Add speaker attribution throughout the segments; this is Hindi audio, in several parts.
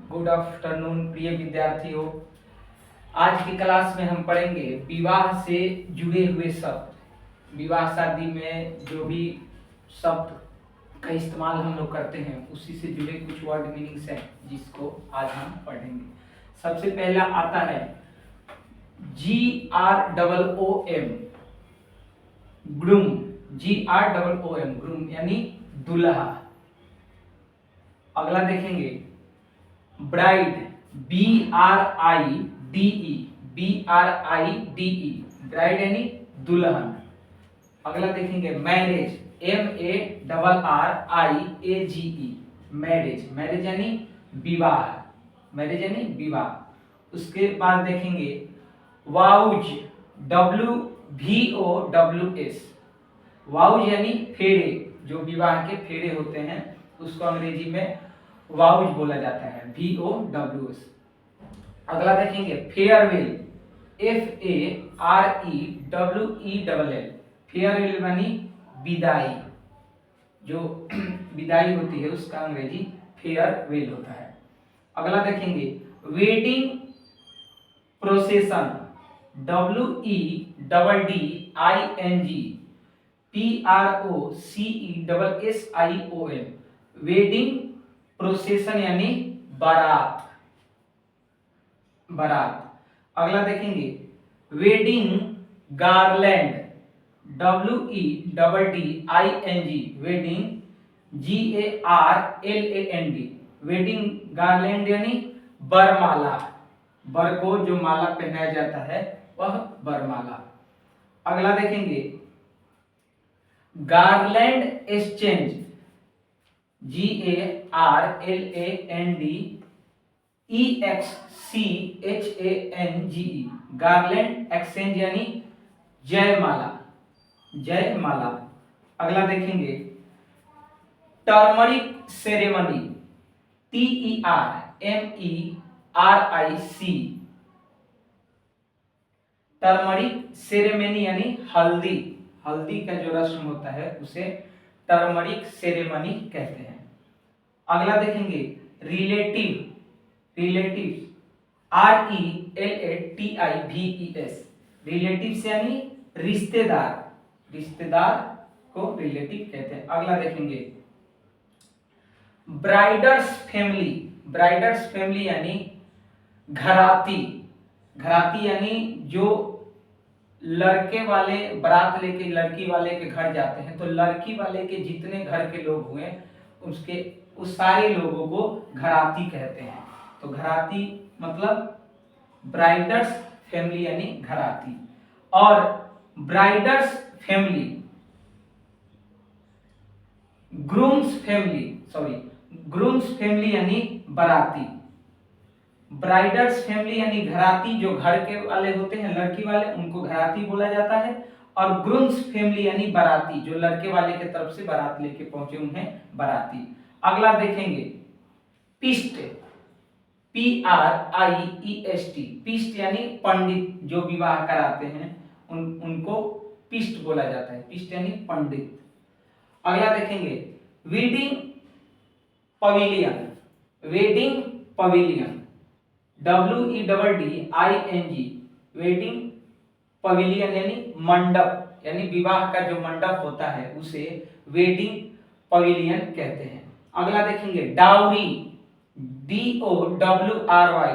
Speaker 1: गुड आफ्टरनून प्रिय विद्यार्थियों। आज की क्लास में हम पढ़ेंगे विवाह से जुड़े हुए शब्द। विवाह शादी में जो भी शब्द का इस्तेमाल हम लोग करते हैं उसी से जुड़े कुछ वर्ड मीनिंग्स हैं जिसको आज हम पढ़ेंगे। सबसे पहला आता है GROOM, ग्रूम। GROOM, ग्रूम यानी दुल्हा। अगला देखेंगे ब्राइड, BRIDE, ब्राइड यानी दुल्हन। अगला देखेंगे मैरिज, MARRIAGE, मैरिज। मैरिज यानी विवाह, मैरिज यानी विवाह। उसके बाद देखेंगे वाउज, WVOWS, वाउज यानी फेरे। जो विवाह के फेरे होते हैं उसको अंग्रेजी में वाउज बोला जाता है, VOWS। अगला देखेंगे फेयरवेल, FAREWELL, फेयरवेल यानी विदाई। जो विदाई होती है उसका अंग्रेजी फेयरवेल होता है। अगला देखेंगे wedding procession, WEDDING PROCESSION, wedding procession यानी बारात, बारात। अगला देखेंगे wedding garland, WEDDING, wedding GARLAND, wedding garland यानी बरमाला। बर को जो माला पहनाया जाता है वह बरमाला। अगला देखेंगे garland exchange, GARLANDEXCHANGE, garland exchange यानी जयमाला, जयमाला। अगला देखेंगे turmeric ceremony, TERMERIC, turmeric ceremony यानी हल्दी। हल्दी का जो रस्म होता है उसे टर्मरिक सेरेमनी कहते हैं। अगला देखेंगे रिलेटिव, रिलेटिव्स, RELATIVES, रिलेटिव्स यानी रिश्तेदार। रिश्तेदार को रिलेटिव कहते हैं। अगला देखेंगे ब्राइडर्स फैमिली, ब्राइडर्स फैमिली यानी घराती। घराती यानी जो लड़के वाले बारात लेके लड़की वाले के घर जाते हैं तो लड़की वाले के जितने घर के लोग हुए उसके उस सारे लोगों को घराती कहते हैं। तो घराती मतलब ब्राइडर्स फैमिली यानी घराती। और bride's family, groom's family, sorry, groom's family यानी बाराती। ब्राइडर्स फैमिली यानी घराती, जो घर के वाले होते हैं लड़की वाले उनको घराती बोला जाता है। और ग्रूम्स फैमिली यानी बाराती, जो लड़के वाले के तरफ से बारात लेके पहुंचे उन्हें बाराती। अगला देखेंगे पिस्ट, PRIEST, पिस्ट यानी पंडित। जो विवाह कराते हैं उनको पिस्ट बोला जाता है, पिस्ट यानी पंडित। अगला देखेंगे wedding pavilion, wedding pavilion, WEDDING, wedding pavilion यानी मंडप, यानी विवाह का जो मंडप होता है उसे वेडिंग पवेलियन कहते हैं। अगला देखेंगे डाउरी, DOWRY,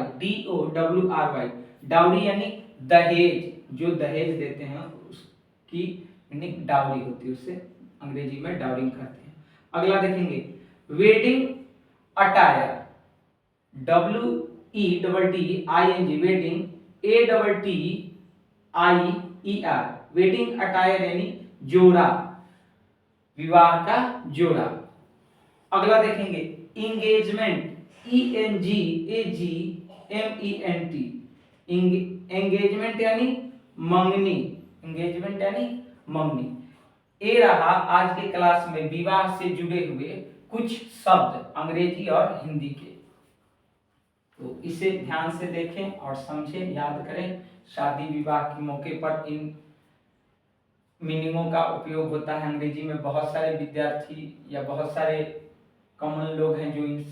Speaker 1: डाउरी यानी दहेज। जो दहेज देते हैं उसकी मीनिंग डाउरी होती है, उससे अंग्रेजी में डाउरिंग कहते हैं। अगला देखेंगे wedding attire, WEDDING, wedding ATTIER, wedding attire यानी जोड़ा, विवाह का जोड़ा। अगला देखेंगे इंगेजमेंट, ENGAGMENT, एंगेजमेंट यानी मंगनी, एंगेजमेंट यानी मंगनी। ये रहा आज के क्लास में विवाह से जुड़े हुए कुछ शब्द अंग्रेजी और हिंदी के। तो इसे ध्यान से देखें और समझें, याद करें। शादी विवाह के मौके पर इन मीनिंगों का उपयोग होता है। अंग्रेजी में बहुत सारे विद्यार्थी या बहुत सारे कॉमन लोग हैं जो इन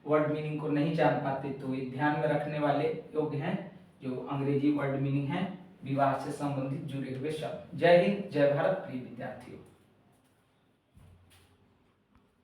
Speaker 1: वर्ड मीनिंग को नहीं जान पाते तो ये ध्यान में रखने वाले योग्य हैं जो अंग्रेजी वर्ड मीनिंग है विवाह से संबंधित जुड़े हुए शब्द। जय हिंद, जय भारत प्रिय विद्यार्थियों।